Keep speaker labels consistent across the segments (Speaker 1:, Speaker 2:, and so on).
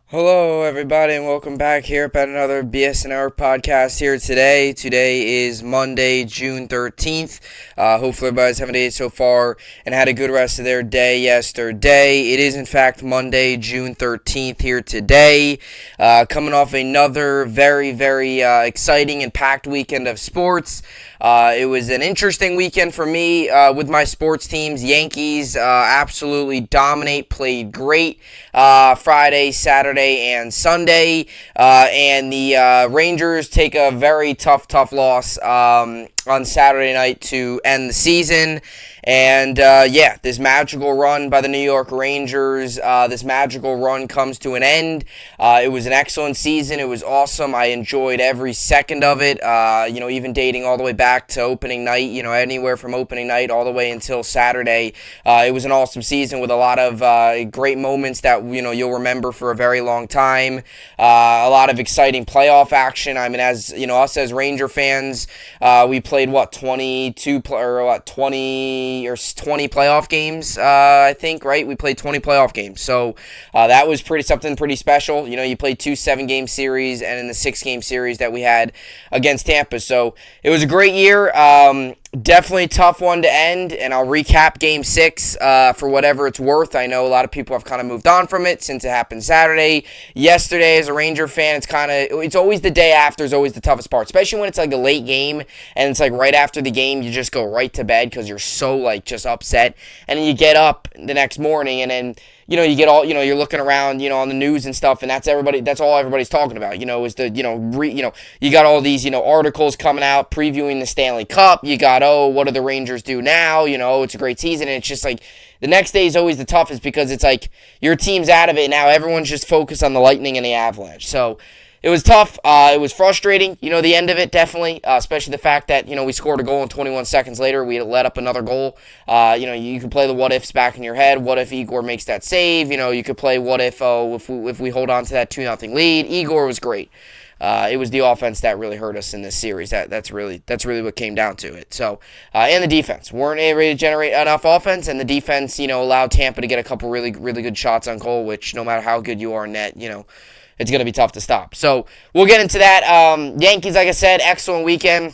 Speaker 1: Hello, everybody, and welcome back here at another BSN podcast here today. Today is Monday, June 13th. Hopefully, everybody's having a day so far and had a good rest of their day yesterday. It is, in fact, Monday, June 13th here today. Coming off another very exciting and packed weekend of sports. It was an interesting weekend for me with my sports teams. Yankees absolutely dominate, played great Friday, Saturday, and Sunday. And the Rangers take a very tough loss on Saturday night to end the season. And this magical run by the New York Rangers, this magical run comes to an end. It was an excellent season. It was awesome. I enjoyed every second of it, even dating all the way back to opening night, anywhere from opening night all the way until Saturday. It was an awesome season with a lot of great moments that, you'll remember for a very long time. A lot of exciting playoff action. I mean, as, us as Ranger fans, we played 20 playoff games, I think, right? We played 20 playoff games. So that was something pretty special. You played 2 7-game series and in the 6-game series that we had against Tampa. So it was a great year. Definitely a tough one to end, and I'll recap Game 6 for whatever it's worth. I know a lot of people have kind of moved on from it since it happened Saturday. Yesterday, as a Ranger fan, it's always the day after is always the toughest part, especially when it's like a late game, and it's like right after the game, you just go right to bed because you're so just upset, and then you get up the next morning, and then you get all, you're looking around, on the news and stuff, and that's all everybody's talking about, is the, you got all these, articles coming out previewing the Stanley Cup. You got, what do the Rangers do now? It's a great season, and it's just like, the next day is always the toughest because it's like, your team's out of it now, everyone's just focused on the Lightning and the Avalanche, so it was tough. It was frustrating, the end of it, definitely, especially the fact that, we scored a goal and 21 seconds later, we let up another goal. You could play the what-ifs back in your head. What if Igor makes that save? You could play what if we hold on to that 2-0 lead. Igor was great. It was the offense that really hurt us in this series. That's really what came down to it. So, and the defense weren't able to generate enough offense, and the defense, allowed Tampa to get a couple really good shots on goal, which no matter how good you are in net, it's going to be tough to stop. So we'll get into that. Yankees, like I said, excellent weekend.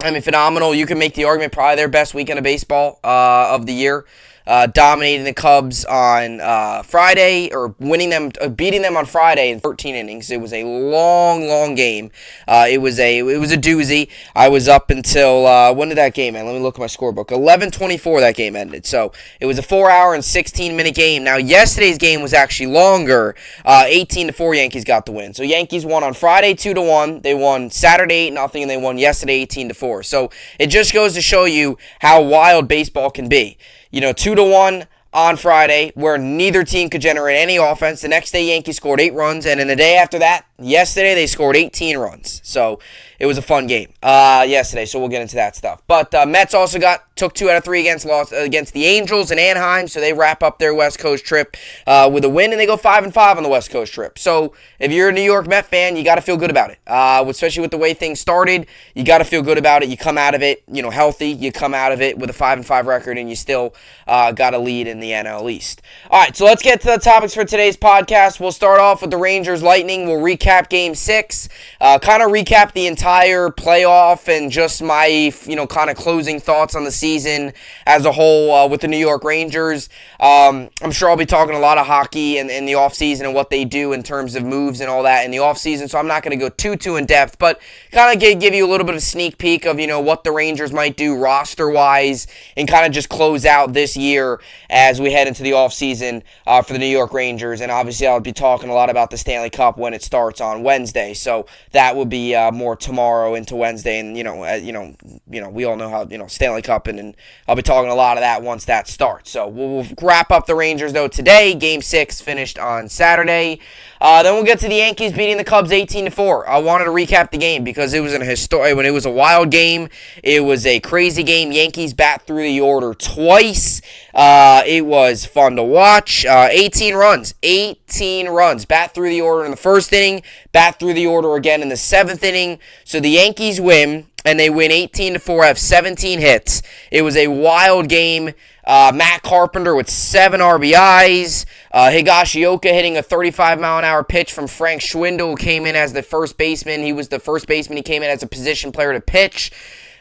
Speaker 1: I mean, phenomenal. You can make the argument probably their best weekend of baseball of the year. Dominating the Cubs on Friday, or beating them on Friday in 13 innings. It was a long game. It was a doozy. I was up until when did that game end? Let me look at my scorebook. 11:24 that game ended. So it was a 4-hour and 16-minute game. Now yesterday's game was actually longer. 18-4 Yankees got the win. So Yankees won on Friday 2-1. They won Saturday 8-0, and they won yesterday 18-4. So it just goes to show you how wild baseball can be. 2-1 on Friday, where neither team could generate any offense. The next day, Yankees scored 8 runs, and in the day after that, yesterday, they scored 18 runs. So it was a fun game yesterday, so we'll get into that stuff. But Mets also took 2 out of 3 against the Angels in Anaheim, so they wrap up their West Coast trip with a win, and they go 5-5 on the West Coast trip. So if you're a New York Met fan, you got to feel good about it, especially with the way things started. You got to feel good about it. You come out of it, healthy. You come out of it with a 5-5 record, and you still got a lead in the NL East. All right, so let's get to the topics for today's podcast. We'll start off with the Rangers Lightning. We'll recap Game 6, kind of recap the entire playoff and just my, kind of closing thoughts on the season as a whole with the New York Rangers. I'm sure I'll be talking a lot of hockey in the offseason and what they do in terms of moves and all that in the offseason, so I'm not going to go too in depth, but kind of give you a little bit of a sneak peek of, what the Rangers might do roster-wise and kind of just close out this year as we head into the offseason for the New York Rangers. And obviously I'll be talking a lot about the Stanley Cup when it starts on Wednesday, so that will be more tomorrow into Wednesday, and we all know how Stanley Cup, and I'll be talking a lot of that once that starts. So we'll wrap up the Rangers though today. Game 6 finished on Saturday. Then we'll get to the Yankees beating the Cubs 18-4. I wanted to recap the game because it was when it was a wild game. It was a crazy game. Yankees bat through the order twice. It was fun to watch. 18 runs. Bat through the order in the first inning. Bat through the order again in the 7th inning. So the Yankees win, and they win 18-4, have 17 hits. It was a wild game. Matt Carpenter with 7 RBIs. Higashioka hitting a 35-mile-an-hour pitch from Frank Schwindel, who came in as the first baseman. He was the first baseman. He came in as a position player to pitch.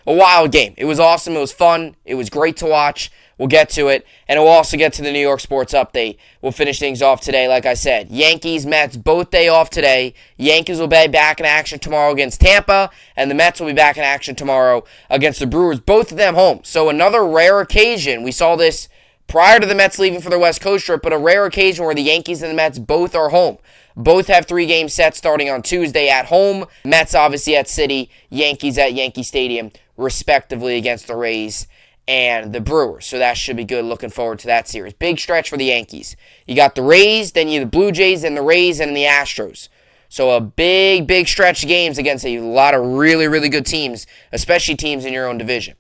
Speaker 1: A wild game. It was awesome. It was fun. It was great to watch. We'll get to it, and we'll also get to the New York sports update. We'll finish things off today, like I said. Yankees, Mets, both day off today. Yankees will be back in action tomorrow against Tampa, and the Mets will be back in action tomorrow against the Brewers, both of them home. So another rare occasion. We saw this prior to the Mets leaving for the West Coast trip, but a rare occasion where the Yankees and the Mets both are home. Both have 3-game sets starting on Tuesday at home. Mets obviously at City, Yankees at Yankee Stadium, respectively, against the Rays and the Brewers. So that should be good. Looking forward to that series. Big stretch for the Yankees. You got the Rays, then you have the Blue Jays, then the Rays, and the Astros. So a big stretch of games against a lot of really, really good teams, especially teams in your own division.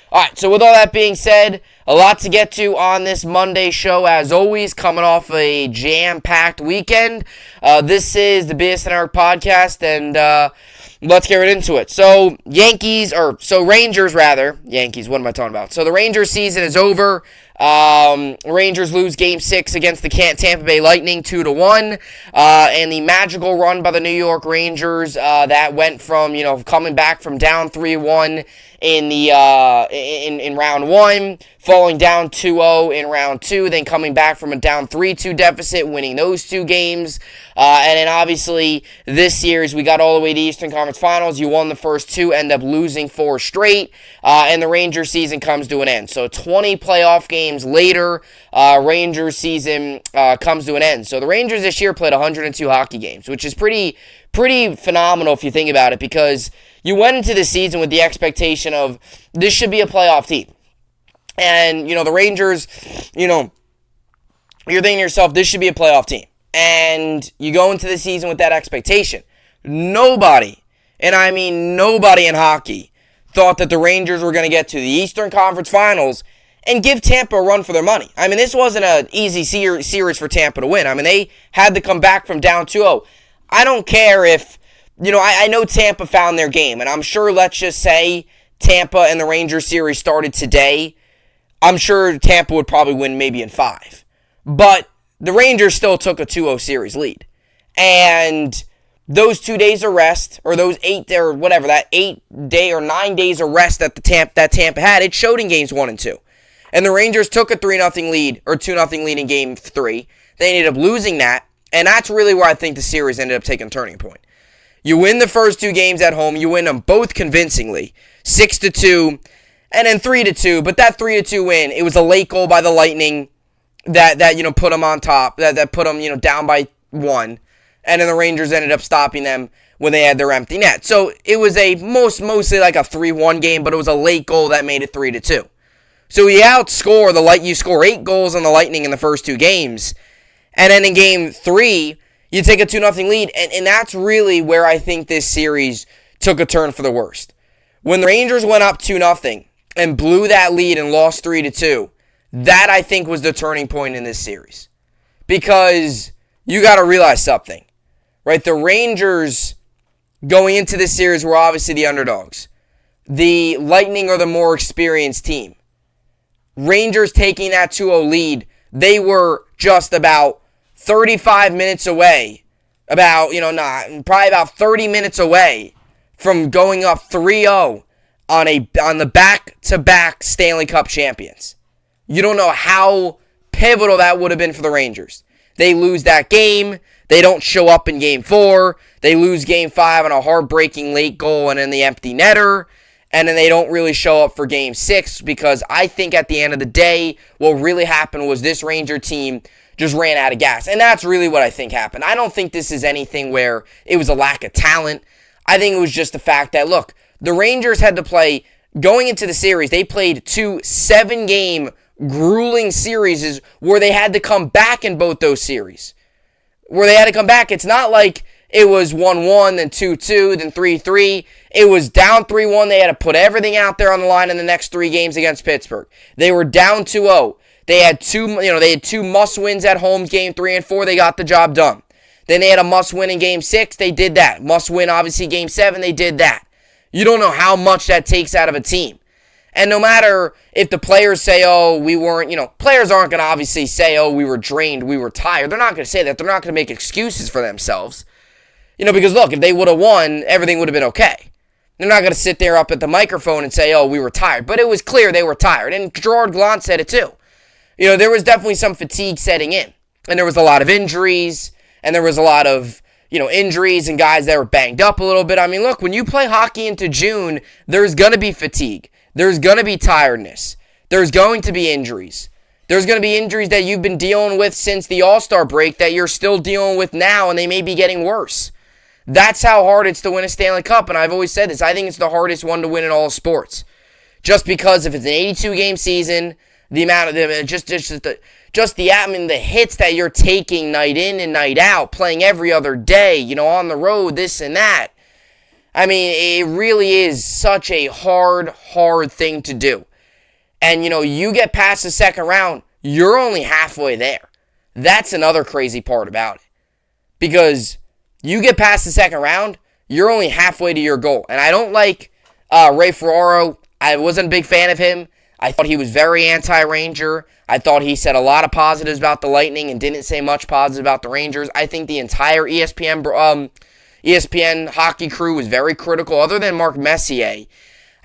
Speaker 1: All right, so with all that being said, a lot to get to on this Monday show, as always, coming off a jam-packed weekend. This is the BSN podcast, and let's get right into it. So, Rangers, what am I talking about? So, the Rangers season is over. Rangers lose Game 6 against the Tampa Bay Lightning 2-1. And the magical run by the New York Rangers that went from, coming back from down 3-1 in round 1, falling down 2-0 in round 2, then coming back from a down 3-2 deficit, winning those 2 games. And then obviously this series, we got all the way to Eastern Conference Finals. You won the first 2, end up losing 4 straight, and the Rangers season comes to an end. So 20 playoff games later, Rangers season comes to an end. So the Rangers this year played 102 hockey games, which is pretty phenomenal if you think about it, because you went into the season with the expectation of this should be a playoff team. And, the Rangers, you're thinking to yourself, this should be a playoff team. And you go into the season with that expectation. Nobody, and I mean nobody in hockey, thought that the Rangers were going to get to the Eastern Conference Finals and give Tampa a run for their money. I mean, this wasn't an easy series for Tampa to win. I mean, they had to come back from down 2-0. I don't care if, I know Tampa found their game, and I'm sure, let's just say, Tampa and the Rangers series started today. I'm sure Tampa would probably win maybe in 5. But the Rangers still took a 2-0 series lead. And those 2 days of rest, or those 8 or whatever, that 8-day or 9 days of rest that Tampa had, it showed in games 1 and 2. And the Rangers took a 3-0 lead, or 2-0 lead in game 3. They ended up losing that, and that's really where I think the series ended up taking a turning point. You win the first 2 games at home, you win them both convincingly, 6-2, and then 3-2, but that 3-2 win, it was a late goal by the Lightning that put them on top, that put them, down by 1, and then the Rangers ended up stopping them when they had their empty net. So it was a mostly like a 3-1 game, but it was a late goal that made it 3-2. So you score 8 goals on the Lightning in the first 2 games, and then in game 3, you take a 2-0 lead, and that's really where I think this series took a turn for the worst. When the Rangers went up 2-0 and blew that lead and lost 3-2, that I think was the turning point in this series. Because you got to realize something, right? The Rangers going into this series were obviously the underdogs. The Lightning are the more experienced team. Rangers taking that 2-0 lead, they were just about 35 minutes away, probably about 30 minutes away from going up 3-0 on the back-to-back Stanley Cup champions. You don't know how pivotal that would have been for the Rangers. They lose that game. They don't show up in game 4. They lose game 5 on a heartbreaking late goal and in the empty netter. And then they don't really show up for game 6, because I think at the end of the day, what really happened was this Ranger team just ran out of gas. And that's really what I think happened. I don't think this is anything where it was a lack of talent. I think it was just the fact that, look, the Rangers had to play, going into the series, they played 2 7-game grueling series where they had to come back in both those series. It's not like it was 1-1, then 2-2, then 3-3. It was down 3-1. They had to put everything out there on the line in the next 3 games against Pittsburgh. They were down 2-0. They had two must-wins at home, game 3 and 4. They got the job done. Then they had a must-win in game 6. They did that. Must-win, obviously, game 7. They did that. You don't know how much that takes out of a team. And no matter if the players say, oh, we weren't, players aren't going to obviously say, oh, we were drained, we were tired. They're not going to say that. They're not going to make excuses for themselves. Because look, if they would have won, everything would have been okay. They're not going to sit there up at the microphone and say, oh, we were tired. But it was clear they were tired. And Gerard Gallant said it too. There was definitely some fatigue setting in. And there was a lot of injuries. And there was a lot of, injuries and guys that were banged up a little bit. I mean, look, when you play hockey into June, there's going to be fatigue. There's going to be tiredness. There's going to be injuries. There's going to be injuries that you've been dealing with since the All-Star break that you're still dealing with now, and they may be getting worse. That's how hard it's to win a Stanley Cup, and I've always said this. I think it's the hardest one to win in all sports. Just because if it's an 82-game season, the amount of the the hits that you're taking night in and night out, playing every other day, on the road, this and that. I mean, it really is such a hard thing to do. And, you get past the second round, you're only halfway there. That's another crazy part about it. Because you get past the second round, you're only halfway to your goal. And I don't like Ray Ferraro. I wasn't a big fan of him. I thought he was very anti-Ranger. I thought he said a lot of positives about the Lightning and didn't say much positive about the Rangers. I think the entire ESPN hockey crew was very critical, other than Mark Messier.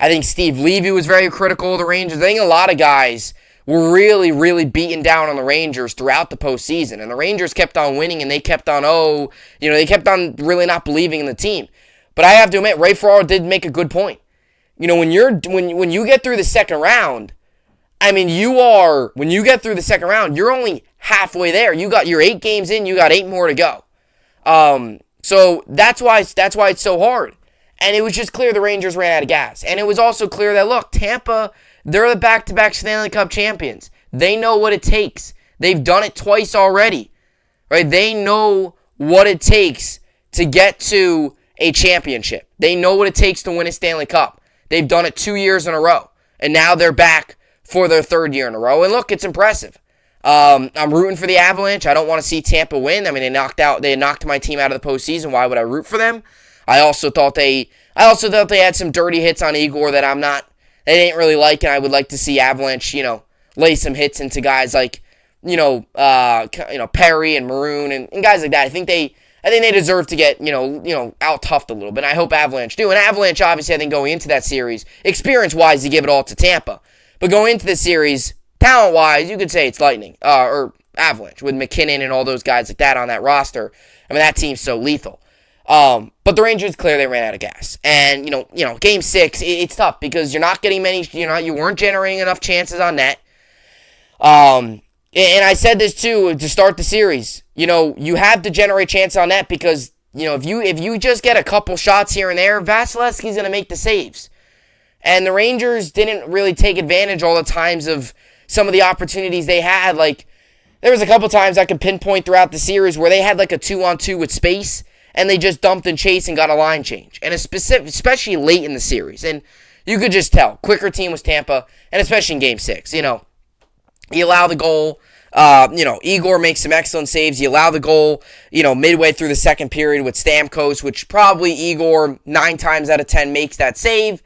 Speaker 1: I think Steve Levy was very critical of the Rangers. I think a lot of guys were really beaten down on the Rangers throughout the postseason. And the Rangers kept on winning, and they kept on, they kept on really not believing in the team. But I have to admit, Ray Ferraro did make a good point. When you get through the second round, I mean, when you get through the second round, you're only halfway there. You're 8 games in, you got 8 more to go. So that's why it's so hard. And it was just clear the Rangers ran out of gas. And it was also clear that, look, Tampa, they're the back-to-back Stanley Cup champions. They know what it takes. They've done it twice already. Right? They know what it takes to get to a championship. They know what it takes to win a Stanley Cup. They've done it 2 years in a row. And now they're back for their 3rd year in a row. And look, it's impressive. I'm rooting for the Avalanche. I don't want to see Tampa win. I mean, they knocked my team out of the postseason. Why would I root for them? I also thought they had some dirty hits on Igor that they didn't really like, and I would like to see Avalanche, lay some hits into guys like, Perry and Maroon and guys like that. I think they deserve to get, out-toughed a little bit. And I hope Avalanche do. And Avalanche, obviously, I think going into that series, experience-wise, they give it all to Tampa. But going into the series, talent-wise, you could say it's Lightning, or Avalanche, with McKinnon and all those guys like that on that roster. I mean, that team's so lethal. But the Rangers, clearly ran out of gas. And, Game 6, it's tough because you're not getting many, you weren't generating enough chances on net. And I said this, too, to start the series. You have to generate chances on net because, if you just get a couple shots here and there, Vasilevsky's going to make the saves. And the Rangers didn't really take advantage all the times of some of the opportunities they had. Like, there was a couple times I could pinpoint throughout the series where they had like a 2-on-2 with space, and they just dumped and chased and got a line change. And especially late in the series. And you could just tell. Quicker team was Tampa, and especially in Game 6. You allow the goal. Igor makes some excellent saves. You allow the goal, midway through the second period with Stamkos, which probably Igor 9 times out of 10 makes that save.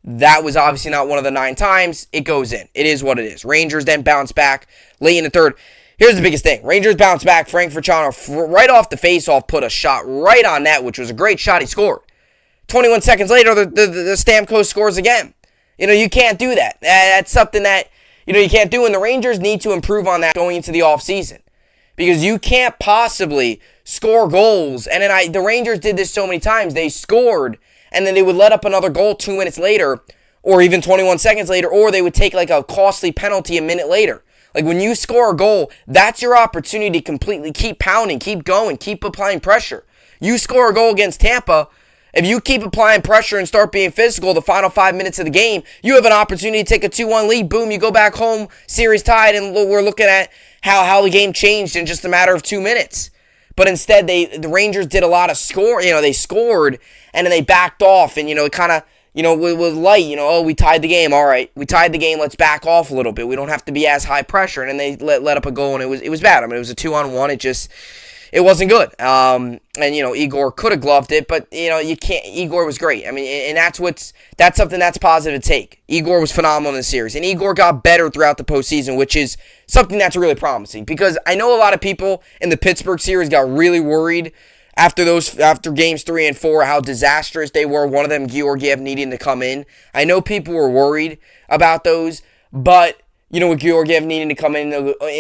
Speaker 1: That was obviously not one of the 9 times. It goes in. It is what it is. Rangers then bounce back late in the third. Here's the biggest thing. Rangers bounce back. Frank Furchano, right off the faceoff, put a shot right on net, which was a great shot. He scored. 21 seconds later, the Stamkos scores again. You can't do that. That's something that, you can't do. And the Rangers need to improve on that going into the offseason. Because you can't possibly score goals. And then the Rangers did this so many times. They scored, and then they would let up another goal 2 minutes later, or even 21 seconds later, or they would take like a costly penalty a minute later. Like when you score a goal, that's your opportunity to completely keep pounding, keep going, keep applying pressure. You score a goal against Tampa, if you keep applying pressure and start being physical the final 5 minutes of the game, you have an opportunity to take a 2-1 lead. Boom, you go back home, series tied, and we're looking at how the game changed in just a matter of 2 minutes. But instead, the Rangers did a lot of score. They scored, and then they backed off, and, kind of, with light, we tied the game. All right, we tied the game. Let's back off a little bit. We don't have to be as high pressure. And then they let up a goal, and it was bad. I mean, it was a 2-on-1. it wasn't good. And Igor could have gloved it, but you can't. Igor was great. I mean, and that's something that's positive to take. Igor was phenomenal in the series, and Igor got better throughout the postseason, which is something that's really promising. Because I know a lot of people in the Pittsburgh series got really worried after games 3 and 4, how disastrous they were. One of them, Georgiev, needing to come in. I know people were worried about those, but with Georgiev needing to come in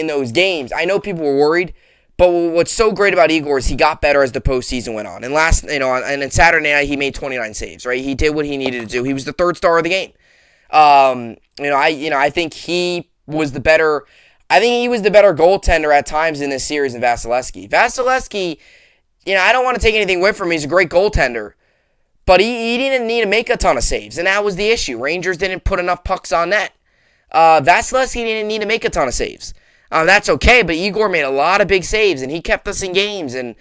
Speaker 1: those games, I know people were worried. But what's so great about Igor is he got better as the postseason went on. And on Saturday night he made 29 saves. Right, he did what he needed to do. He was the third star of the game. I think he was the better. I think he was the better goaltender at times in this series than Vasilevsky. Vasilevsky, I don't want to take anything away from him. He's a great goaltender. But he didn't need to make a ton of saves, and that was the issue. Rangers didn't put enough pucks on net. Vasilevsky didn't need to make a ton of saves. That's okay, but Igor made a lot of big saves, and he kept us in games. And,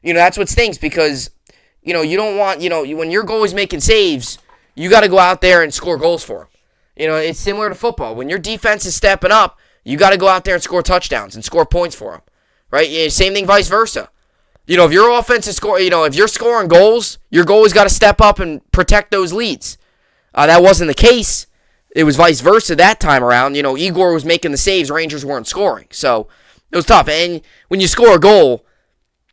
Speaker 1: that's what stinks because, you don't want, when your goalie's making saves, you got to go out there and score goals for him. It's similar to football. When your defense is stepping up, you got to go out there and score touchdowns and score points for them. Right? Same thing vice versa. If your offense is if you're scoring goals, your goalie's got to step up and protect those leads. That wasn't the case. It was vice versa that time around. Igor was making the saves, Rangers weren't scoring. So it was tough. And when you score a goal,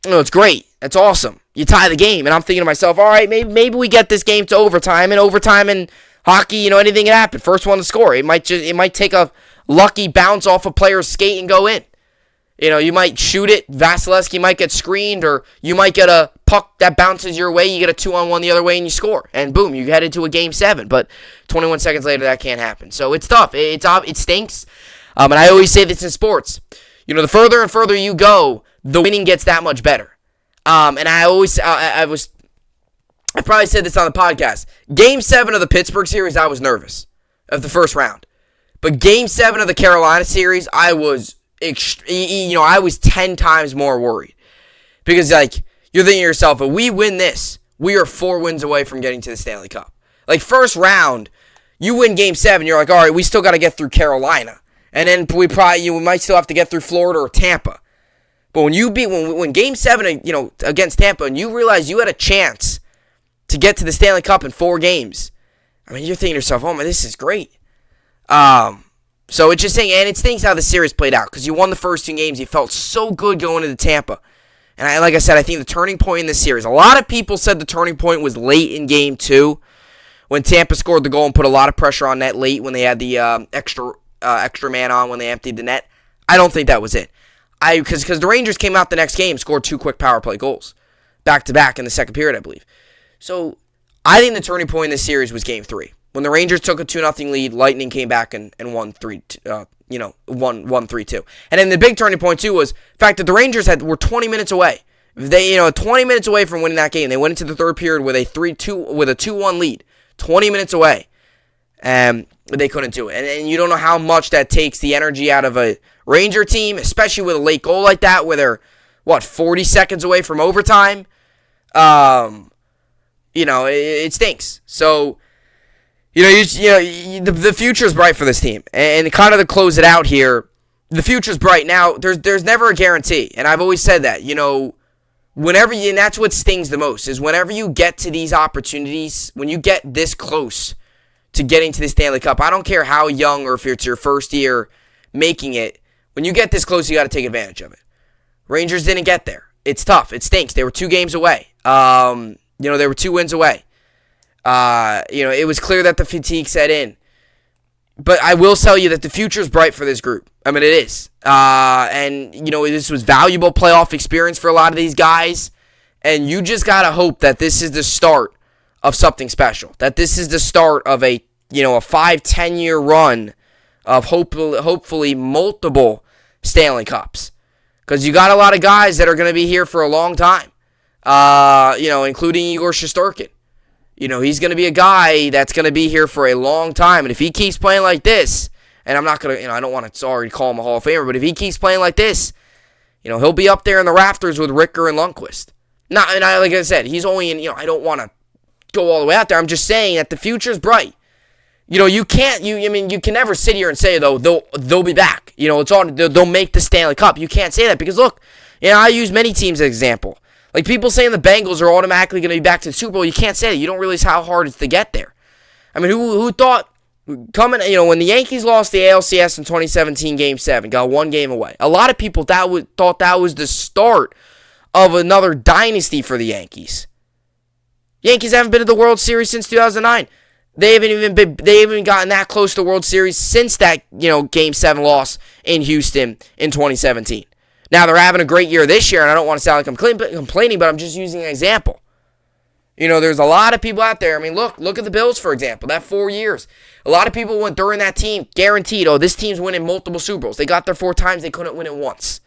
Speaker 1: it's great. That's awesome. You tie the game. And I'm thinking to myself, all right, maybe we get this game to overtime. And overtime in hockey, anything can happen. First one to score. It might take a lucky bounce off a player's skate and go in. You might shoot it, Vasilevsky might get screened, or you might get a puck that bounces your way, you get a 2-on-1 the other way, and you score. And boom, you head into a Game 7. But 21 seconds later, that can't happen. So it's tough. It stinks. And I always say this in sports. The further and further you go, the winning gets that much better. And I probably said this on the podcast. Game 7 of the Pittsburgh series, I was nervous of the first round. But Game 7 of the Carolina series, I was 10 times more worried. Because, you're thinking to yourself, if we win this, we are 4 wins away from getting to the Stanley Cup. First round, you win Game 7, you're like, all right, we still got to get through Carolina. And then we might still have to get through Florida or Tampa. But when Game 7, against Tampa, and you realize you had a chance to get to the Stanley Cup in 4 games, you're thinking to yourself, oh, man, this is great. So it's just saying, and it stinks how the series played out because you won the first 2 games. You felt so good going into Tampa. And like I said, I think the turning point in this series, a lot of people said the turning point was late in Game 2 when Tampa scored the goal and put a lot of pressure on net late when they had the extra man on when they emptied the net. I don't think that was it. Because the Rangers came out the next game, scored 2 quick power play goals back-to-back in the second period, I believe. So I think the turning point in this series was Game 3. When the Rangers took a 2-0 lead, Lightning came back and won 3-2. And then the big turning point too was the fact that the Rangers were 20 minutes away. They 20 minutes away from winning that game. They went into the third period with a 2-1 lead, 20 minutes away, and they couldn't do it. And you don't know how much that takes the energy out of a Ranger team, especially with a late goal like that, where they're 40 seconds away from overtime. It stinks. So. The future's bright for this team. And kind of to close it out here, the future's bright. Now, there's never a guarantee. And I've always said that, and that's what stings the most, is whenever you get to these opportunities, when you get this close to getting to the Stanley Cup, I don't care how young or if it's your first year making it, when you get this close, you got to take advantage of it. Rangers didn't get there. It's tough. It stinks. They were 2 games away. They were 2 wins away. It was clear that the fatigue set in. But I will tell you that the future is bright for this group. I mean, it is. This was valuable playoff experience for a lot of these guys. And you just got to hope that this is the start of something special. That this is the start of a 5-10 year run of hopefully multiple Stanley Cups. Because you got a lot of guys that are going to be here for a long time. Including Igor Shesterkin. He's going to be a guy that's going to be here for a long time. And if he keeps playing like this, and I'm not going to, I don't want to already call him a Hall of Famer, but if he keeps playing like this, he'll be up there in the rafters with Ricker and Lundqvist. Like I said, he's only in, I don't want to go all the way out there. I'm just saying that the future's bright. You can never sit here and say, though, they'll be back. They'll make the Stanley Cup. You can't say that because, look, I use many teams as an example. Like people saying the Bengals are automatically going to be back to the Super Bowl. You can't say that. You don't realize how hard it's to get there. I mean, who thought coming, when the Yankees lost the ALCS in 2017 Game 7, got one game away. A lot of people thought that was the start of another dynasty for the Yankees. Yankees haven't been to the World Series since 2009. They haven't even gotten that close to the World Series since that, Game 7 loss in Houston in 2017. Now, they're having a great year this year, and I don't want to sound like I'm complaining, but I'm just using an example. There's a lot of people out there. I mean, look at the Bills, for example. That 4 years. A lot of people went during that team guaranteed, this team's winning multiple Super Bowls. They got there 4 times. They couldn't win it once.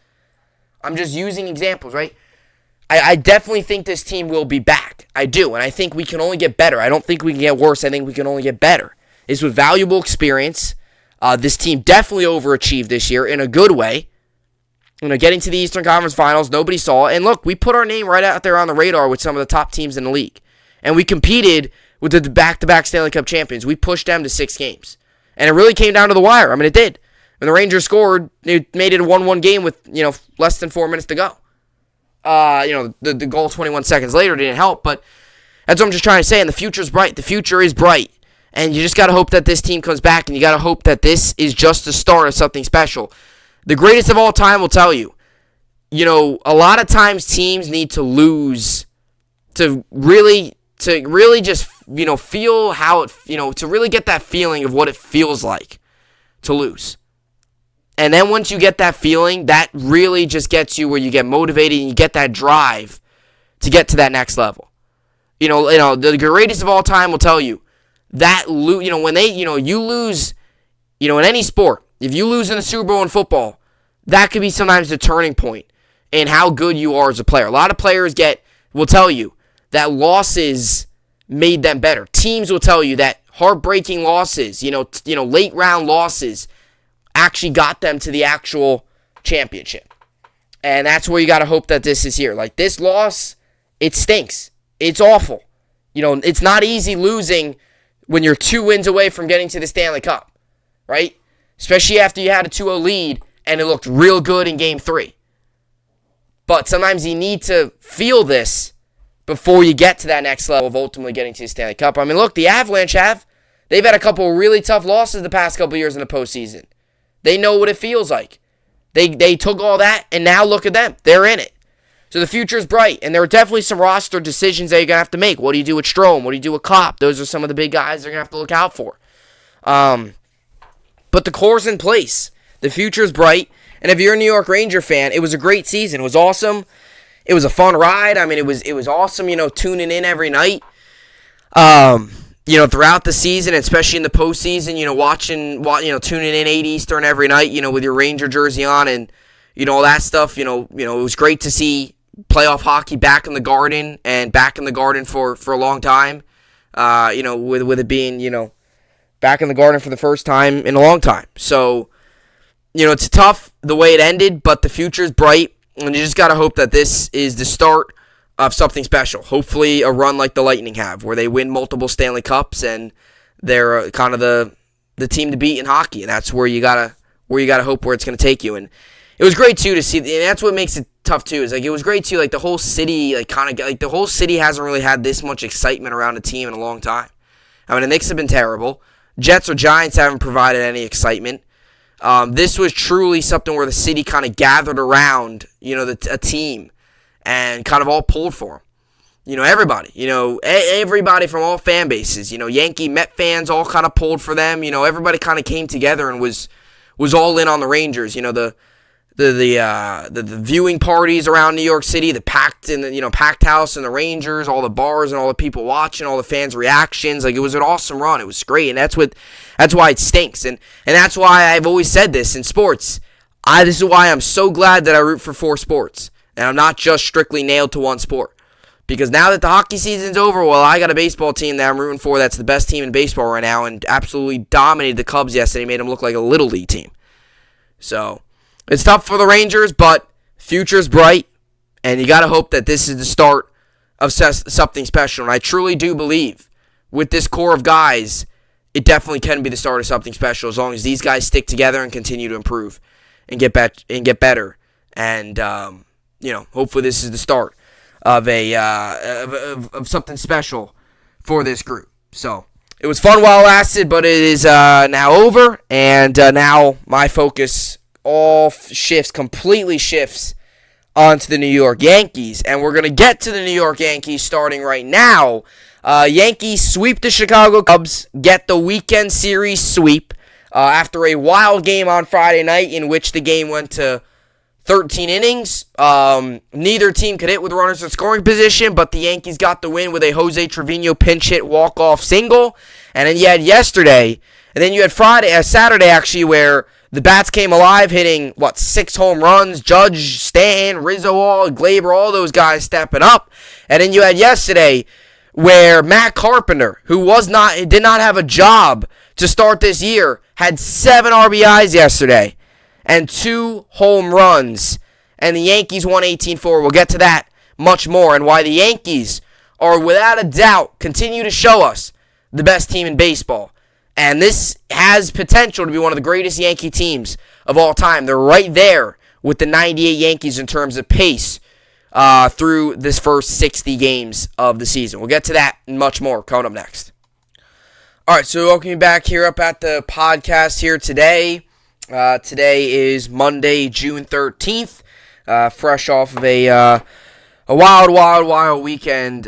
Speaker 1: I'm just using examples, right? I definitely think this team will be back. I do, and I think we can only get better. I don't think we can get worse. I think we can only get better. It's with valuable experience. This team definitely overachieved this year in a good way. Getting to the Eastern Conference Finals, nobody saw it. And look, we put our name right out there on the radar with some of the top teams in the league. And we competed with the back-to-back Stanley Cup champions. We pushed them to 6 games. And it really came down to the wire. I mean, it did. When the Rangers scored, it made it a 1-1 game with, less than 4 minutes to go. The goal 21 seconds later didn't help, but that's what I'm just trying to say. And the future's bright. The future is bright. And you just got to hope that this team comes back, and you got to hope that this is just the start of something special. The greatest of all time will tell you, a lot of times teams need to lose to really just, feel how it, to really get that feeling of what it feels like to lose. And then once you get that feeling, that really just gets you where you get motivated and you get that drive to get to that next level. The greatest of all time will tell you that, when you lose, in any sport, if you lose in the Super Bowl in football, that could be sometimes the turning point in how good you are as a player. A lot of players will tell you that losses made them better. Teams will tell you that heartbreaking losses, late round losses actually got them to the actual championship. And that's where you got to hope that this is here. Like this loss, it stinks. It's awful. It's not easy losing when you're 2 wins away from getting to the Stanley Cup, right? Especially after you had a 2-0 lead and it looked real good in Game 3. But sometimes you need to feel this before you get to that next level of ultimately getting to the Stanley Cup. I mean, look, the Avalanche they've had a couple of really tough losses the past couple of years in the postseason. They know what it feels like. They took all that, and now look at them. They're in it. So the future is bright, and there are definitely some roster decisions that you're going to have to make. What do you do with Strome? What do you do with Kopp? Those are some of the big guys they're going to have to look out for. But the core's in place. The future is bright. And if you're a New York Ranger fan, it was a great season. It was awesome. It was a fun ride. I mean, it was awesome, tuning in every night. Throughout the season, especially in the postseason, watching, tuning in 8 Eastern every night, with your Ranger jersey on and, all that stuff. It was great to see playoff hockey back in the Garden and back in the Garden for a long time. With it being, back in the Garden for the first time in a long time. So, it's tough the way it ended, but the future's bright, and you just got to hope that this is the start of something special. Hopefully a run like the Lightning have, where they win multiple Stanley Cups, and they're kind of the team to beat in hockey, and that's where you gotta hope where it's going to take you. And it was great, too, to see, and that's what makes it tough, too, is, it was great, too, the whole city, the whole city hasn't really had this much excitement around a team in a long time. I mean, the Knicks have been terrible. Jets or Giants haven't provided any excitement. This was truly something where the city kind of gathered around, a team and kind of all pulled for them. Everybody, everybody from all fan bases, Yankee, Met fans all kind of pulled for them. Everybody kind of came together and was all in on the Rangers. The viewing parties around New York City, the packed house and the Rangers, all the bars and all the people watching, all the fans' reactions. It was an awesome run. It was great, and that's why it stinks, and that's why I've always said this in sports. This is why I'm so glad that I root for 4 sports, and I'm not just strictly nailed to one sport. Because now that the hockey season's over, I got a baseball team that I'm rooting for that's the best team in baseball right now and absolutely dominated the Cubs yesterday, made them look like a little league team. So it's tough for the Rangers, but future's bright, and you got to hope that this is the start of something special. And I truly do believe with this core of guys, it definitely can be the start of something special as long as these guys stick together and continue to improve and get better. And hopefully this is the start of of something special for this group. So it was fun while it lasted, but it is now over, and now my focus completely shifts onto the New York Yankees, and we're going to get to the New York Yankees starting right now. Yankees sweep the Chicago Cubs, get the weekend series sweep after a wild game on Friday night in which the game went to 13 innings. Neither team could hit with runners in scoring position, but the Yankees got the win with a Jose Trevino pinch hit walk-off single. And then you had Saturday actually, where the bats came alive, hitting, 6 home runs. Judge, Stanton, Rizzo, Glaber, all those guys stepping up. And then you had yesterday where Matt Carpenter, who did not have a job to start this year, had 7 RBIs yesterday and 2 home runs. And the Yankees won 18-4. We'll get to that much more, and why the Yankees are, without a doubt, continue to show us the best team in baseball. And this has potential to be one of the greatest Yankee teams of all time. They're right there with the 98 Yankees in terms of pace through this first 60 games of the season. We'll get to that and much more coming up next. All right, so welcome you back here up at the podcast here today. Today is Monday, June 13th, fresh off of a wild weekend.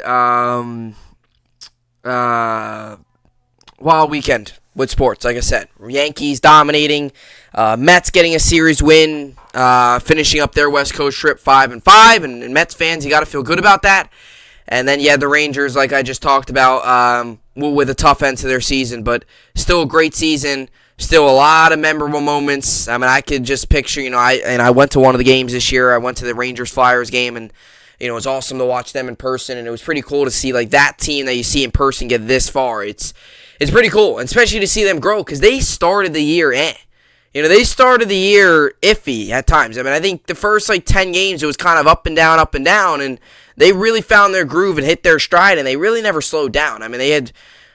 Speaker 1: Wild weekend with sports, like I said. Yankees dominating, Mets getting a series win, finishing up their West Coast trip 5-5, and Mets fans, you got to feel good about that. And then you had the Rangers, like I just talked about, with a tough end to their season, but still a great season. Still a lot of memorable moments. I mean, I could just picture, I went to one of the games this year. I went to the Rangers-Flyers game, and, it was awesome to watch them in person, and it was pretty cool to see, that team that you see in person get this far. It's pretty cool, and especially to see them grow, because they started the year, they started the year iffy at times. I mean, I think the first, 10 games, it was kind of up and down, and they really found their groove and hit their stride, and they really never slowed down. I mean, they had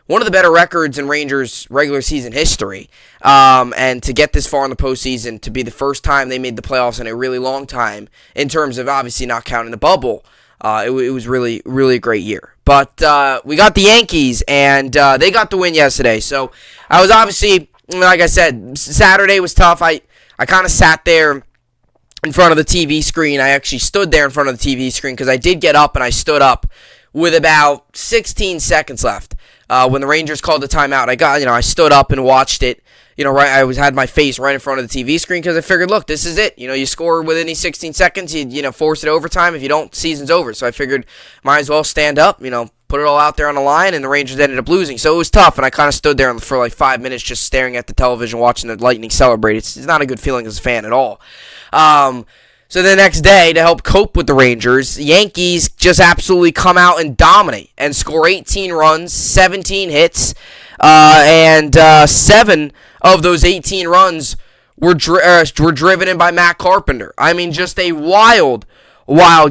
Speaker 1: one of the better records in Rangers regular season history, and to get this far in the postseason, to be the first time they made the playoffs in a really long time, in terms of obviously not counting the bubble, it was really, really a great year. But we got the Yankees, and they got the win yesterday. So I was obviously, like I said, Saturday was tough. I kind of sat there in front of the TV screen. I actually stood there in front of the TV screen because I did get up, and I stood up with about 16 seconds left. When the Rangers called the timeout, I stood up and watched it. I had my face right in front of the TV screen because I figured, look, this is it. You score within these 16 seconds, you force it overtime. If you don't, season's over. So I figured, might as well stand up, put it all out there on the line, and the Rangers ended up losing. So it was tough, and I kind of stood there for 5 minutes just staring at the television, watching the Lightning celebrate. It's not a good feeling as a fan at all. So the next day, to help cope with the Rangers, Yankees just absolutely come out and dominate and score 18 runs, 17 hits, and 7 of those 18 runs were driven in by Matt Carpenter. I mean, just a wild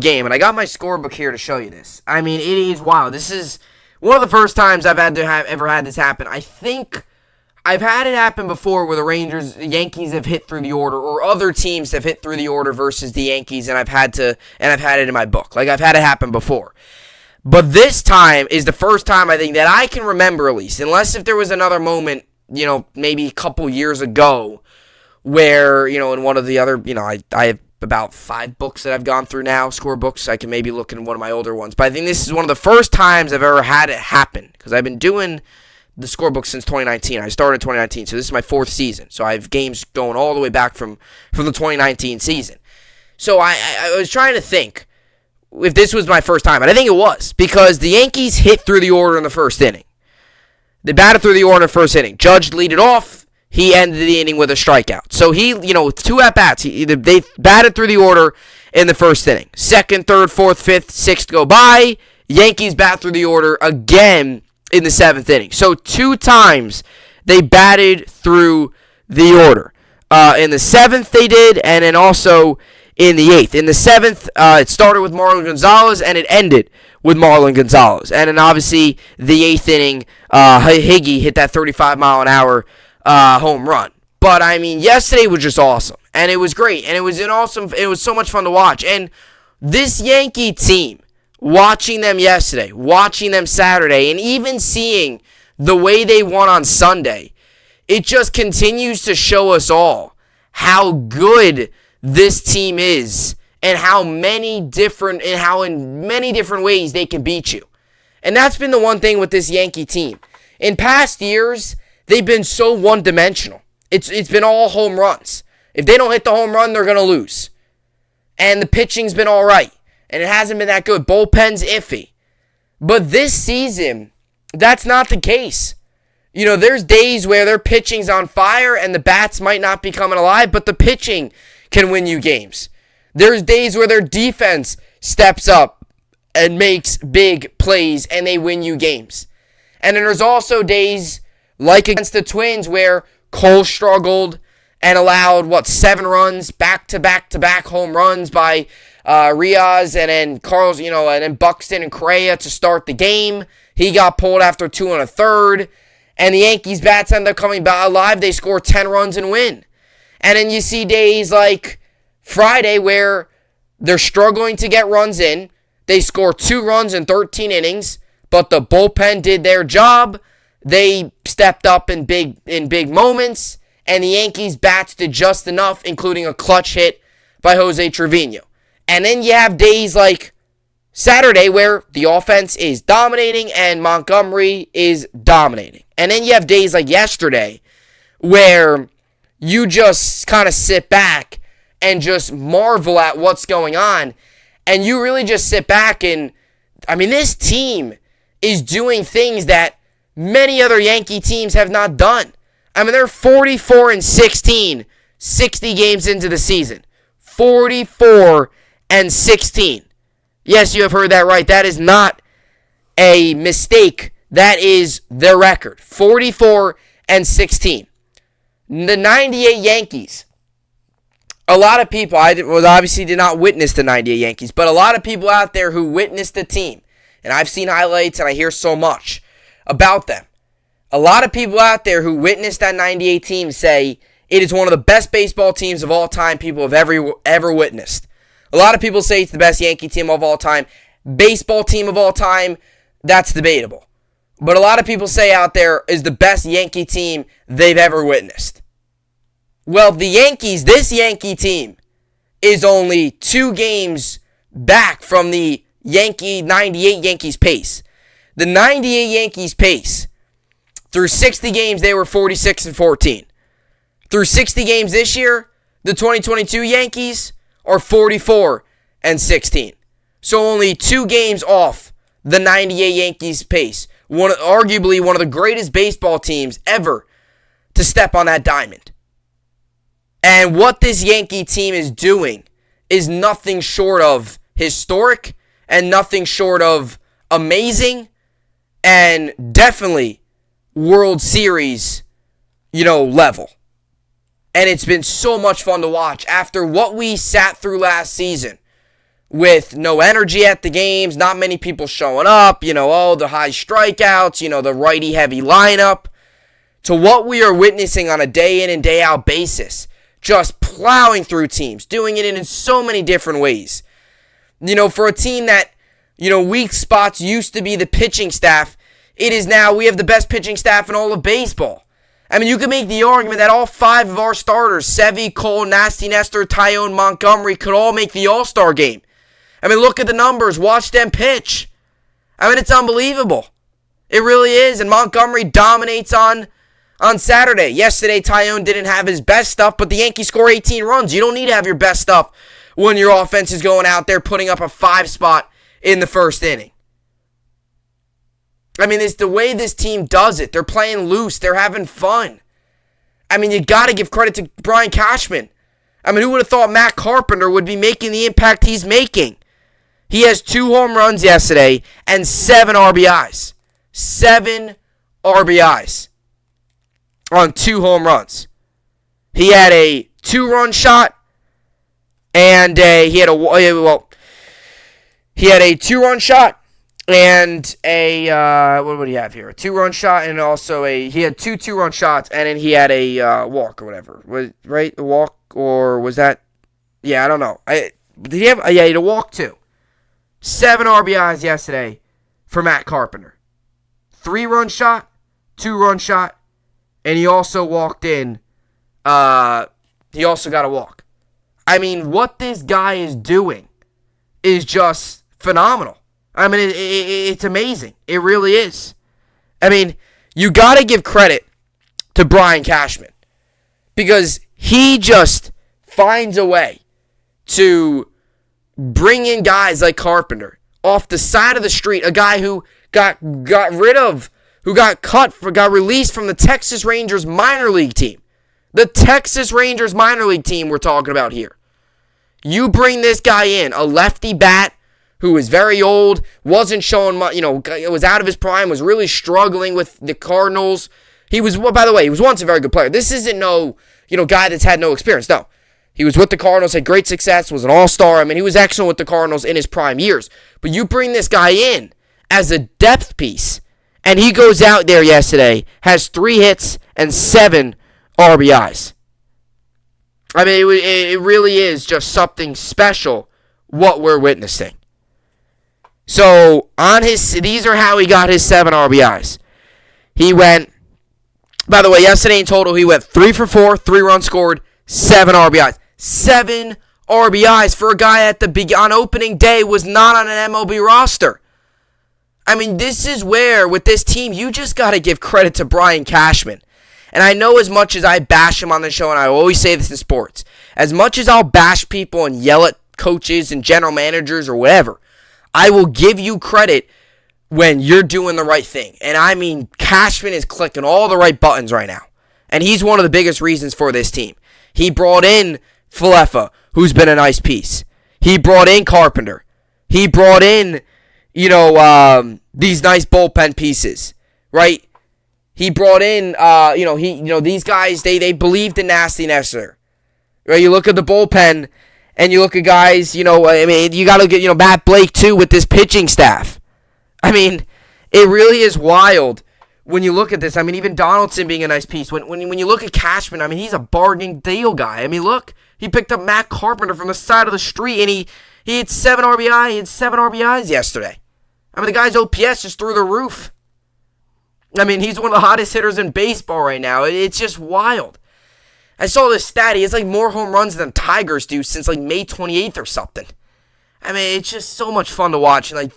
Speaker 1: game. And I got my scorebook here to show you this. I mean, it is wild. This is one of the first times I've ever had this happen. I think I've had it happen before where the Yankees have hit through the order, or other teams have hit through the order versus the Yankees, and I've had it in my book. I've had it happen before. But this time is the first time, I think, that I can remember, at least, unless if there was another moment, maybe a couple years ago, where, in one of the other, I have about 5 books that I've gone through now, score books. I can maybe look in one of my older ones. But I think this is one of the first times I've ever had it happen, because I've been doing the scorebook since 2019. I started in 2019, so this is my 4th season. So I have games going all the way back from the 2019 season. So I was trying to think if this was my first time, and I think it was, because the Yankees hit through the order in the first inning. They batted through the order in the first inning. Judge lead it off. He ended the inning with a strikeout. So he, with 2 at-bats, they batted through the order in the first inning. 2nd, 3rd, 4th, 5th, 6th go by. Yankees bat through the order again in the 7th inning. So 2 times they batted through the order. In the 7th they did, and then also in the 8th. In the 7th, it started with Marlon Gonzalez, and it ended with Marlon Gonzalez. And then obviously the 8th inning, Higgy hit that 35-mile-an-hour home run. But I mean, yesterday was just awesome, and it was great, and it was so much fun to watch. And This Yankee team, watching them yesterday, watching them Saturday, and even seeing the way they won on Sunday, it just continues to show us all how good this team is and how in many different ways they can beat you. And that's been the one thing with this Yankee team. In past years, they've been so one-dimensional. It's been all home runs. If they don't hit the home run, they're going to lose. And the pitching's been all right. And it hasn't been that good. Bullpen's iffy. But this season, that's not the case. You know, there's days where their pitching's on fire and the bats might not be coming alive, but the pitching can win you games. There's days where their defense steps up and makes big plays and they win you games. And then there's also days like against the Twins where Cole struggled and allowed, 7 runs, back-to-back home runs by Riaz and then Carl's, and then Buxton and Correa to start the game. He got pulled after 2 1/3. And the Yankees bats end up coming back alive. They score 10 runs and win. And then you see days like Friday where they're struggling to get runs in. They score 2 runs in 13 innings, but the bullpen did their job. They stepped up in big moments, and the Yankees bats did just enough, including a clutch hit by Jose Trevino. And then you have days like Saturday where the offense is dominating and Montgomery is dominating. And then you have days like yesterday where you just kind of sit back and just marvel at what's going on. And you really just sit back and, this team is doing things that many other Yankee teams have not done. They're 44-16, 60 games into the season. 44-16. Yes, you have heard that right. That is not a mistake. That is their record. 44-16. The 98 Yankees. A lot of people, obviously did not witness the 98 Yankees, but a lot of people out there who witnessed the team, and I've seen highlights and I hear so much about them. A lot of people out there who witnessed that 98 team say it is one of the best baseball teams of all time people have ever witnessed. A lot of people say it's the best Yankee team of all time. Baseball team of all time, that's debatable. But a lot of people say out there is the best Yankee team they've ever witnessed. Well, this Yankee team is only 2 games back from the 98 Yankees pace. The 98 Yankees pace, through 60 games, they were 46-14. Through 60 games this year, the 2022 Yankees are 44-16. So only 2 games off the 98 Yankees pace. Arguably one of the greatest baseball teams ever to step on that diamond. And what this Yankee team is doing is nothing short of historic and nothing short of amazing and definitely World Series, level. And it's been so much fun to watch after what we sat through last season with no energy at the games, not many people showing up, the high strikeouts, the righty-heavy lineup, to what we are witnessing on a day-in and day-out basis, just plowing through teams, doing it in so many different ways. For a team that, weak spots used to be the pitching staff, it is now we have the best pitching staff in all of baseball. You can make the argument that all 5 of our starters, Sevy, Cole, Nasty Nestor, Tyone, Montgomery, could all make the All-Star game. Look at the numbers. Watch them pitch. It's unbelievable. It really is. And Montgomery dominates on Saturday. Yesterday, Tyone didn't have his best stuff, but the Yankees score 18 runs. You don't need to have your best stuff when your offense is going out there putting up a 5 spot in the first inning. It's the way this team does it. They're playing loose. They're having fun. You got to give credit to Brian Cashman. Who would have thought Matt Carpenter would be making the impact he's making? He has 2 home runs yesterday and 7 RBIs. 7 RBIs on 2 home runs. He had a 2-run shot and he had a 2-run shot and a what would he have here? A 2-run shot and also he had 2 2-run shots and then he had a walk or whatever. Right? A walk or was that? Yeah, I don't know. Did he have? Yeah, he had a walk too. 7 RBIs yesterday for Matt Carpenter. 3-run shot, 2-run shot, and he also walked in. He also got a walk. I mean, what this guy is doing is just phenomenal. I mean, it's amazing. It really is. I mean, you got to give credit to Brian Cashman because he just finds a way to bring in guys like Carpenter off the side of the street, a guy who got released from the Texas Rangers minor league team. The Texas Rangers minor league team we're talking about here. You bring this guy in, a lefty bat who is very old, wasn't showing much, was out of his prime, was really struggling with the Cardinals. He was, by the way, he was once a very good player. This isn't no, guy that's had no experience. No. He was with the Cardinals, had great success, was an all-star. I mean, he was excellent with the Cardinals in his prime years. But you bring this guy in as a depth piece, and he goes out there yesterday, has 3 hits and 7 RBIs. I mean, it really is just something special what we're witnessing. So, these are how he got his 7 RBIs. He went, by the way, yesterday in total, he went 3 for 4, 3 runs scored, 7 RBIs. 7 RBIs for a guy on opening day was not on an MLB roster. I mean, this is where, with this team, you just got to give credit to Brian Cashman. And I know as much as I bash him on the show, and I always say this in sports, as much as I'll bash people and yell at coaches and general managers or whatever, I will give you credit when you're doing the right thing. And I mean, Cashman is clicking all the right buttons right now. And he's one of the biggest reasons for this team. He brought in Falefa, who's been a nice piece. He brought in Carpenter. He brought in, these nice bullpen pieces, right? He brought in, these guys, they believed in nastiness there. Right? You look at the bullpen, and you look at guys, you got to look at, Matt Blake, too, with this pitching staff. I mean, it really is wild when you look at this. I mean, even Donaldson being a nice piece. When you look at Cashman, I mean, he's a bargain deal guy. I mean, look, he picked up Matt Carpenter from the side of the street, and he had 7 RBI. He had 7 RBIs yesterday. I mean, the guy's OPS just through the roof. I mean, he's one of the hottest hitters in baseball right now. It's just wild. I saw this stat. He has like more home runs than Tigers do since like May 28th or something. I mean, it's just so much fun to watch. And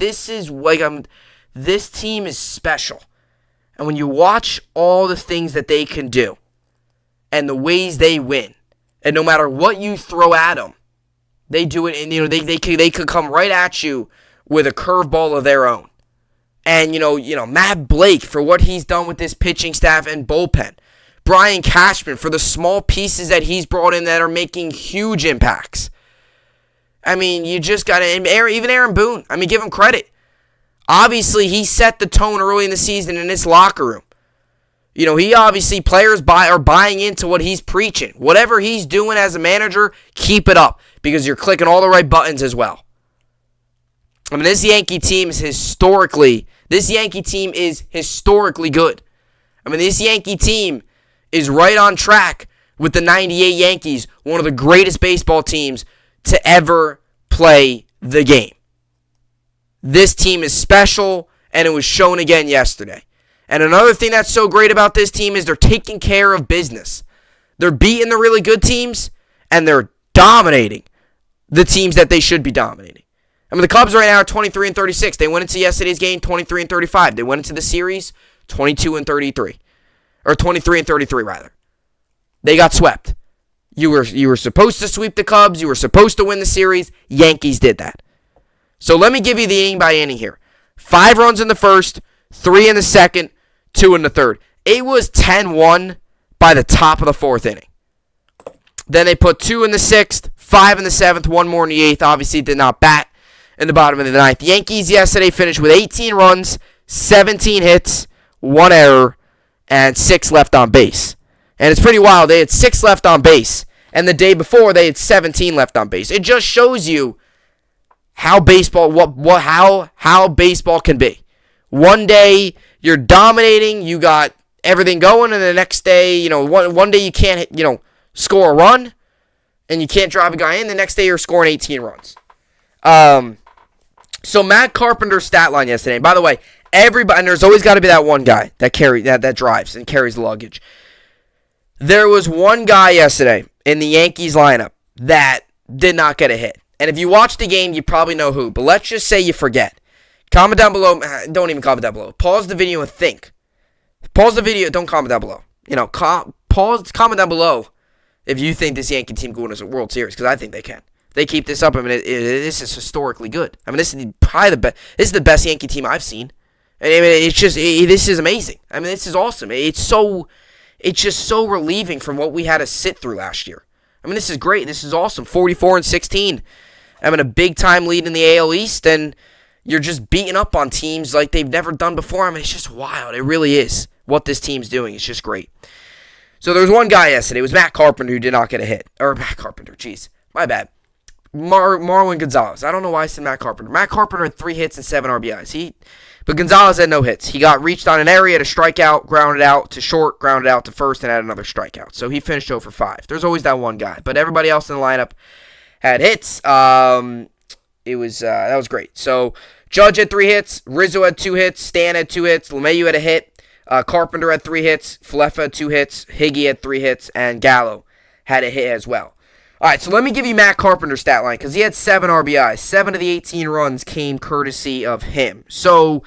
Speaker 1: this team is special. And when you watch all the things that they can do and the ways they win, and no matter what you throw at them, they do it. And they could come right at you with a curveball of their own. And Matt Blake for what he's done with this pitching staff and bullpen. Brian Cashman for the small pieces that he's brought in that are making huge impacts. I mean, you just got to, even Aaron Boone, I mean, give him credit. Obviously, he set the tone early in the season in this locker room. He obviously, players are buying into what he's preaching. Whatever he's doing as a manager, keep it up because you're clicking all the right buttons as well. I mean, this Yankee team is historically good. I mean, this Yankee team is right on track with the 98 Yankees, one of the greatest baseball teams to ever play the game. This team is special, and it was shown again yesterday. And another thing that's so great about this team is they're taking care of business. They're beating the really good teams, and they're dominating the teams that they should be dominating. I mean, the Cubs right now are 23-36. They went into yesterday's game 23-35. They went into the series 22-33. Or 23-33, rather. They got swept. You were supposed to sweep the Cubs. You were supposed to win the series. Yankees did that. So let me give you the inning by inning here. 5 runs in the first, 3 in the second, 2 in the third. It was 10-1 by the top of the 4th inning. Then they put 2 in the 6th, 5 in the 7th, 1 more in the 8th. Obviously did not bat in the bottom of the 9th. The Yankees yesterday finished with 18 runs, 17 hits, 1 error, and 6 left on base. And it's pretty wild. They had 6 left on base. And the day before, they had 17 left on base. It just shows you how baseball, how baseball can be. One day, you're dominating, you got everything going, and the next day, one day you can't, score a run. and you can't drive a guy in, the next day you're scoring 18 runs. So Matt Carpenter's stat line yesterday, and by the way, everybody, and there's always got to be that one guy that drives and carries the luggage. There was one guy yesterday in the Yankees lineup that did not get a hit. And if you watch the game, you probably know who. But let's just say you forget. Comment down below. Don't even comment down below. Pause the video and think. Pause the video. Don't comment down below. Comment down below if you think this Yankee team can win a World Series, because I think they can. They keep this up. I mean, this is historically good. I mean, this is probably This is the best Yankee team I've seen. I mean, this is amazing. I mean, this is awesome. It's just so relieving from what we had to sit through last year. I mean, this is great. This is awesome. 44-16. Having a big-time lead in the AL East, and you're just beating up on teams like they've never done before. I mean, it's just wild. It really is what this team's doing. It's just great. So there was one guy yesterday. It was Matt Carpenter who did not get a hit. Or Matt Carpenter. Jeez. My bad. Marwin Gonzalez. I don't know why I said Matt Carpenter. Matt Carpenter had 3 hits and 7 RBIs. But Gonzalez had no hits. He got reached on an area to strikeout, grounded out to short, grounded out to first, and had another strikeout. So he finished 0 for 5. There's always that one guy. But everybody else in the lineup had hits. That was great. So Judge had 3 hits. Rizzo had 2 hits. Stan had 2 hits. LeMahieu had a hit. Carpenter had 3 hits. Falefa had 2 hits. Higgy had 3 hits. And Gallo had a hit as well. All right, so let me give you Matt Carpenter's stat line, because he had 7 RBIs. 7 of the 18 runs came courtesy of him. So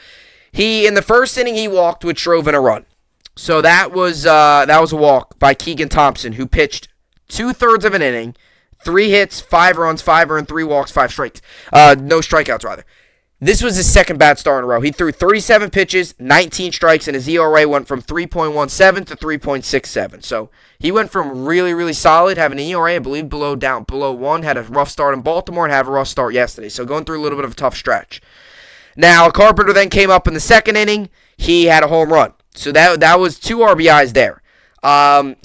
Speaker 1: in the first inning, he walked, which drove in a run. So that was a walk by Keegan Thompson, who pitched 2/3 of an inning, 3 hits, 5 runs, 5 earned, 3 walks, 5 strikes. No strikeouts, rather. This was his second bad start in a row. He threw 37 pitches, 19 strikes, and his ERA went from 3.17 to 3.67. So he went from really, really solid, having an ERA, I believe, below 1, had a rough start in Baltimore, and had a rough start yesterday. So going through a little bit of a tough stretch. Now, Carpenter then came up in the second inning. He had a home run. So that was 2 RBIs there.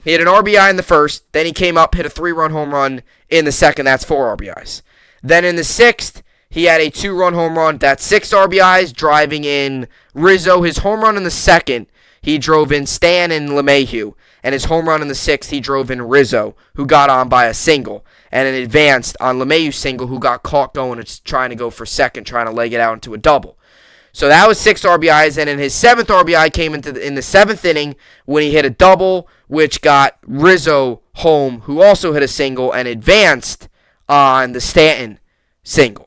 Speaker 1: He had an RBI in the first. Then he came up, hit a 3-run home run in the second. That's 4 RBIs. Then in the sixth, he had a 2-run home run. That's 6 RBIs, driving in Rizzo. His home run in the second, he drove in Stan and LeMahieu. And his home run in the sixth, he drove in Rizzo, who got on by a single. And it advanced on LeMahieu's single, who got caught going and trying to go for second, trying to leg it out into a double. So that was 6 RBIs. And then his 7th RBI came in the 7th inning when he hit a double, which got Rizzo home, who also hit a single and advanced on the Stanton single.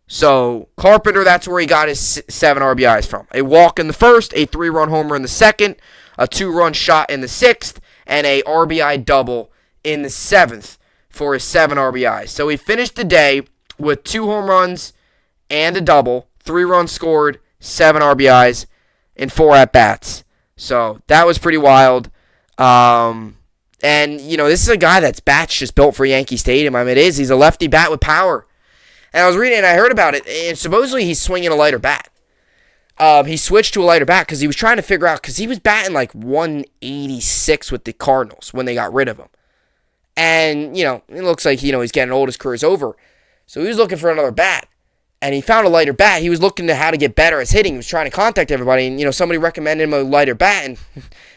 Speaker 1: So, Carpenter, that's where he got his 7 RBIs from. A walk in the first, a 3-run homer in the second, a 2-run shot in the sixth, and a RBI double in the 7th for his 7 RBIs. So, he finished the day with 2 home runs and a double, 3 runs scored, 7 RBIs, and 4 at-bats. So, that was pretty wild. And, this is a guy that's bat's just built for Yankee Stadium. I mean, he's a lefty bat with power. And I was reading and I heard about it, and supposedly he's swinging a lighter bat. He switched to a lighter bat because he was trying to figure out, because he was batting like 186 with the Cardinals when they got rid of him. And, it looks like, he's getting old, his career's over. So he was looking for another bat. And he found a lighter bat. He was looking to how to get better at hitting. He was trying to contact everybody, and, somebody recommended him a lighter bat, and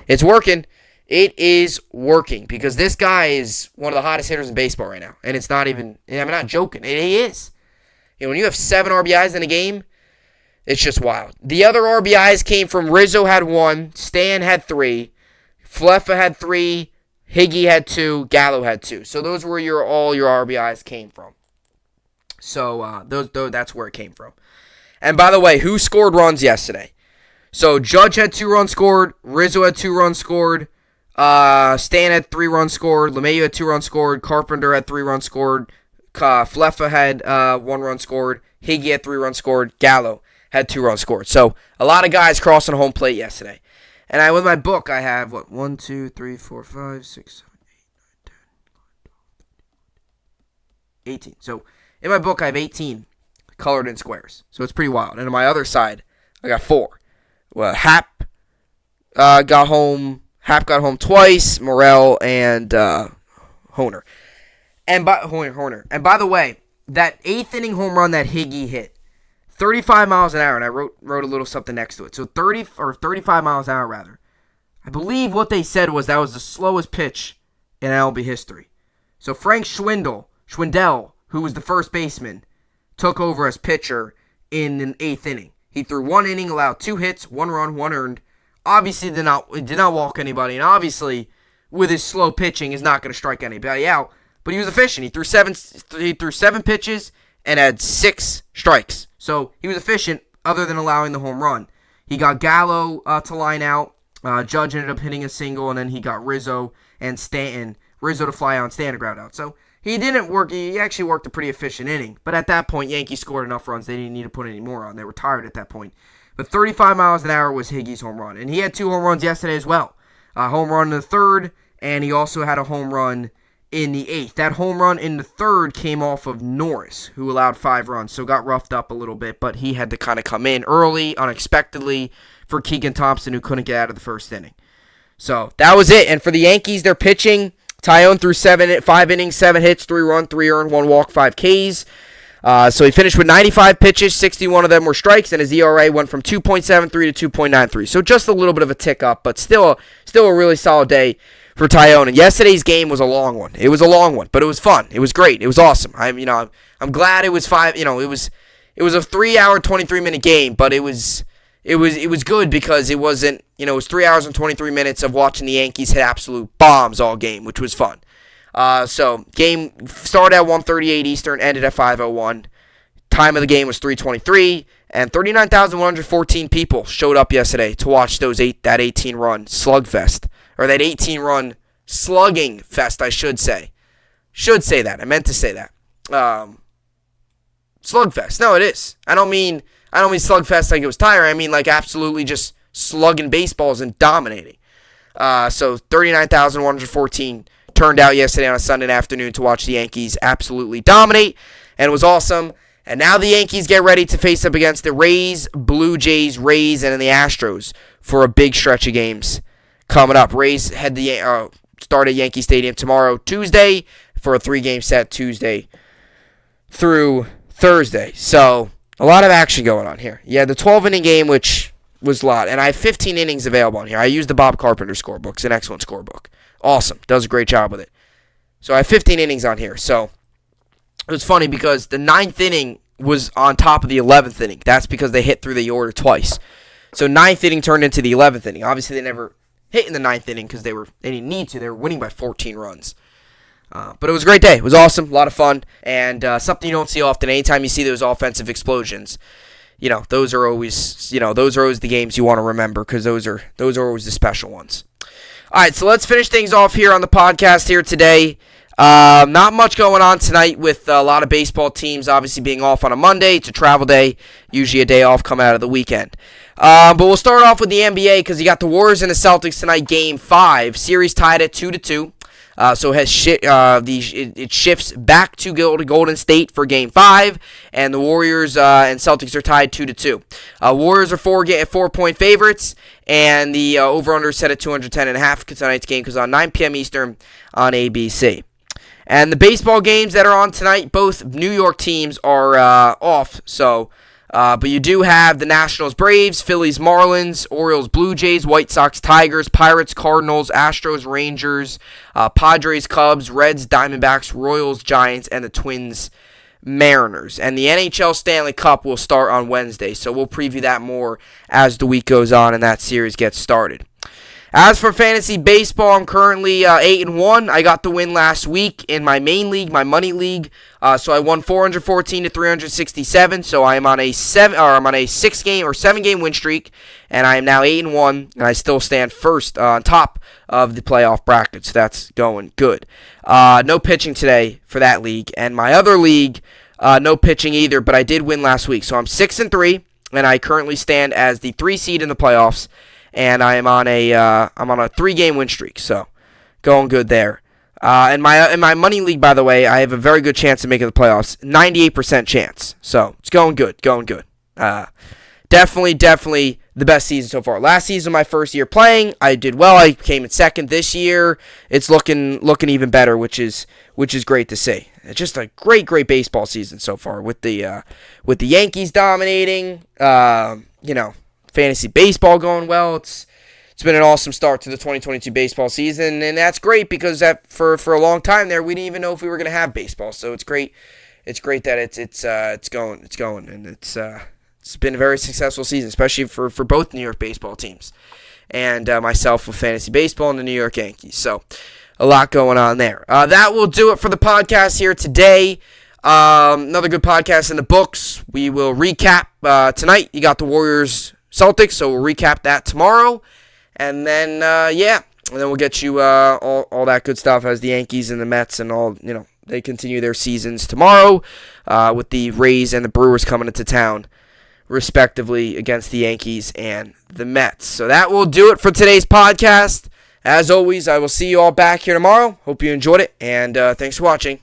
Speaker 1: it's working. It is working, because this guy is one of the hottest hitters in baseball right now. And it's not even, I'm not joking. He is. When you have 7 RBIs in a game, it's just wild. The other RBIs came from Rizzo had 1, Stan had 3, Falefa had 3, Higgy had 2, Gallo had 2. So those were all your RBIs came from. So that's where it came from. And by the way, who scored runs yesterday? So Judge had 2 runs scored, Rizzo had 2 runs scored, Stan had 3 runs scored, LeMahieu had 2 runs scored, Carpenter had 3 runs scored, Falefa had 1 run scored. Higgy had 3 runs scored. Gallo had 2 runs scored. So a lot of guys crossing home plate yesterday. And with my book, I have 1, 2, 3, 4, 5, 6, 7, 8, 9, 10, 18. So in my book, I have 18 colored in squares. So it's pretty wild. And on my other side, I got 4. Well, Hap got home twice. Morel and Hoerner. And by the way, that 8th inning home run that Higgy hit, 35 miles an hour, and I wrote a little something next to it. So 35 miles an hour, rather. I believe what they said was that was the slowest pitch in MLB history. So Frank Schwindel, who was the first baseman, took over as pitcher in the 8th inning. He threw 1 inning, allowed 2 hits, 1 run, 1 earned. Obviously did not walk anybody, and obviously with his slow pitching is not going to strike anybody out. But he was efficient. He threw seven pitches and had 6 strikes. So he was efficient other than allowing the home run. He got Gallo to line out. Judge ended up hitting a single, and then he got Rizzo and Stanton. Rizzo to fly out and Stanton to ground out. So he didn't work. He actually worked a pretty efficient inning. But at that point, Yankees scored enough runs. They didn't need to put any more on. They were tired at that point. But 35 miles an hour was Higgy's home run. And he had 2 home runs yesterday as well. A home run in the 3rd, and he also had a home run in the 8th. That home run in the 3rd came off of Norris, who allowed 5 runs. So got roughed up a little bit, but he had to kind of come in early, unexpectedly, for Keegan Thompson, who couldn't get out of the 1st inning. So that was it. And for the Yankees, they're pitching. Tyone threw 5 innings, 7 hits, 3 runs, 3 earned, 1 walk, 5 Ks. So he finished with 95 pitches, 61 of them were strikes, and his ERA went from 2.73 to 2.93. So just a little bit of a tick up, but still a really solid day for Tyone. And yesterday's game was a long one. It was a long one, but it was fun. It was great. It was awesome. I'm glad it was 5. It was a 3-hour, 23-minute game, but it was good because it wasn't. It was 3 hours and 23 minutes of watching the Yankees hit absolute bombs all game, which was fun. So game started at 1:38 Eastern, ended at 5:01. Time of the game was 3:23, and 39,114 people showed up yesterday to watch that 18-run slugfest, or that 18-run slugging fest, I should say. Should say that. I meant to say that. Slugfest. No, it is. I don't mean slugfest like it was tiring. I mean like absolutely just slugging baseballs and dominating. So 39,114 turned out yesterday on a Sunday afternoon to watch the Yankees absolutely dominate, and it was awesome. And now the Yankees get ready to face up against the Rays, Blue Jays, Rays, and then the Astros for a big stretch of games coming up. Rays start at Yankee Stadium tomorrow, Tuesday, for a 3-game set Tuesday through Thursday. So a lot of action going on here. Yeah, the 12-inning game, which was a lot, and I have 15 innings available on here. I used the Bob Carpenter scorebook. It's an excellent scorebook. Awesome. Does a great job with it. So I have 15 innings on here. So it was funny because the 9th inning was on top of the 11th inning. That's because they hit through the order twice. So 9th inning turned into the 11th inning. Obviously, they never hit in the 9th inning because they didn't need to. They were winning by 14 runs. But it was a great day. It was awesome. A lot of fun. And something you don't see often. Anytime you see those offensive explosions, those are always the games you want to remember because those are always the special ones. All right, so let's finish things off here on the podcast here today. Not much going on tonight with a lot of baseball teams obviously being off on a Monday. It's a travel day, usually a day off coming out of the weekend. But we'll start off with the NBA because you got the Warriors and the Celtics tonight, Game 5. Series tied at 2-2. So it shifts back to Golden State for Game 5, and the Warriors and Celtics are tied 2-2. Warriors are 4-point favorites, and the over/under is set at 210.5 tonight's game because on 9 p.m. Eastern on ABC. And the baseball games that are on tonight, both New York teams are off, so. But you do have the Nationals, Braves, Phillies, Marlins, Orioles, Blue Jays, White Sox, Tigers, Pirates, Cardinals, Astros, Rangers, Padres, Cubs, Reds, Diamondbacks, Royals, Giants, and the Twins, Mariners. And the NHL Stanley Cup will start on Wednesday, so we'll preview that more as the week goes on and that series gets started. As for fantasy baseball, I'm currently 8-1. I got the win last week in my main league, my money league. So I won 414 to 367. So I am on a 7-game win streak, and I am now 8-1, and I still stand first on top of the playoff bracket. So that's going good. No pitching today for that league, and my other league, no pitching either. But I did win last week, so I'm 6-3, and I currently stand as the 3 seed in the playoffs. And I'm on a 3-game win streak, so going good there. In my money league, by the way, I have a very good chance of making the playoffs, 98% chance. So it's going good. Definitely the best season so far. Last season, my first year playing, I did well. I came in second. This year, it's looking even better, which is great to see. It's just a great baseball season so far with the Yankees dominating. Fantasy baseball going well. It's it's been an awesome start to the 2022 baseball season, and that's great because for a long time there, we didn't even know if we were going to have baseball. So it's great. It's great that it's going, and it's been a very successful season, especially for both New York baseball teams, and myself with fantasy baseball and the New York Yankees. So a lot going on there. That will do it for the podcast here today. Another good podcast in the books. We will recap tonight. You got the Warriors Celtics, so we'll recap that tomorrow. And then, and then we'll get you all that good stuff as the Yankees and the Mets and all, they continue their seasons tomorrow with the Rays and the Brewers coming into town, respectively, against the Yankees and the Mets. So that will do it for today's podcast. As always, I will see you all back here tomorrow. Hope you enjoyed it, and thanks for watching.